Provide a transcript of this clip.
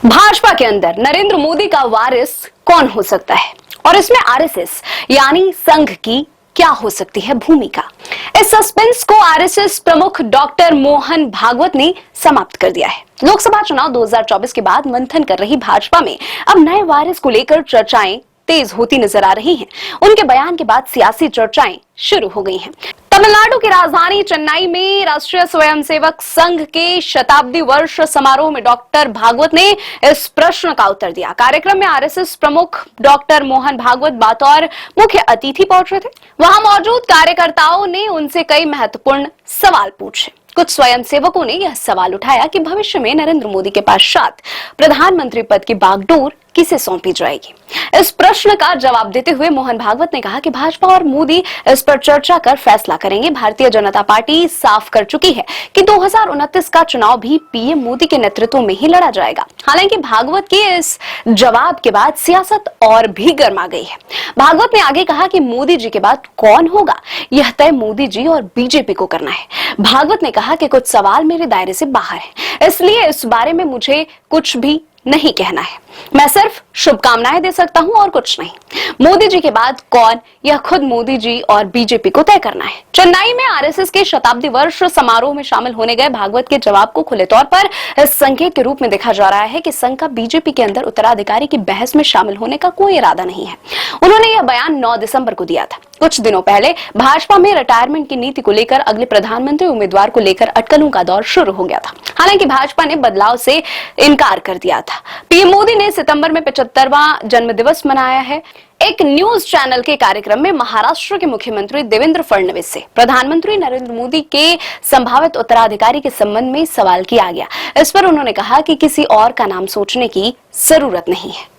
भाजपा के अंदर नरेंद्र मोदी का वारिस कौन हो सकता है और इसमें आरएसएस यानी संघ की क्या हो सकती है भूमिका। इस सस्पेंस को आरएसएस प्रमुख डॉक्टर मोहन भागवत ने समाप्त कर दिया है। लोकसभा चुनाव 2024 के बाद मंथन कर रही भाजपा में अब नए वारिस को लेकर चर्चाएं तेज होती नजर आ रही हैं। उनके बयान के बाद सियासी चर्चाएं शुरू हो गई हैं। तमिलनाडु की राजधानी चेन्नई में राष्ट्रीय स्वयंसेवक संघ के शताब्दी वर्ष समारोह में डॉक्टर भागवत ने इस प्रश्न का उत्तर दिया। कार्यक्रम में आरएसएस प्रमुख डॉक्टर मोहन भागवत बतौर मुख्य अतिथि पहुंचे थे। वहां मौजूद कार्यकर्ताओं ने उनसे कई महत्वपूर्ण सवाल पूछे। कुछ स्वयंसेवकों ने यह सवाल उठाया कि भविष्य में नरेंद्र मोदी के पश्चात प्रधानमंत्री पद की बागडोर किसे सौंपी जाएगी। इस प्रश्न का जवाब देते हुए मोहन भागवत ने कहा कि भाजपा और मोदी इस पर चर्चा कर फैसला करेंगे। भारतीय जनता पार्टी साफ कर चुकी है कि 2029 का चुनाव भी पीएम मोदी के नेतृत्व में ही लड़ा जाएगा। हालांकि भागवत के इस जवाब के बाद सियासत और भी गर्मा गई है। भागवत ने आगे कहा कि मोदी जी के बाद कौन होगा यह तय मोदी जी और बीजेपी को करना है। भागवत ने कहा कि कुछ सवाल मेरे दायरे से बाहर है, इसलिए इस बारे में मुझे कुछ भी नहीं कहना है। मैं सिर्फ शुभकामनाएं दे सकता हूं और कुछ नहीं। मोदी जी के बाद कौन यह खुद मोदी जी और बीजेपी को तय करना है। चेन्नई में आरएसएस के शताब्दी वर्ष समारोह में शामिल होने गए भागवत के जवाब को खुले तौर पर इस संकेत के रूप में देखा जा रहा है कि संघ का बीजेपी के अंदर उत्तराधिकारी की बहस में शामिल होने का कोई इरादा नहीं है। उन्होंने यह बयान 9 दिसंबर को दिया था। कुछ दिनों पहले भाजपा में रिटायरमेंट की नीति को लेकर अगले प्रधानमंत्री उम्मीदवार को लेकर अटकलों का दौर शुरू हो गया था। हालांकि भाजपा ने बदलाव से इनकार कर दिया था। पीएम मोदी ने सितंबर में 75वां जन्मदिवस मनाया है। एक न्यूज चैनल के कार्यक्रम में महाराष्ट्र के मुख्यमंत्री देवेंद्र फडणवीस से प्रधानमंत्री नरेंद्र मोदी के संभावित उत्तराधिकारी के संबंध में सवाल किया गया। इस पर उन्होंने कहा कि किसी और का नाम सोचने की जरूरत नहीं है।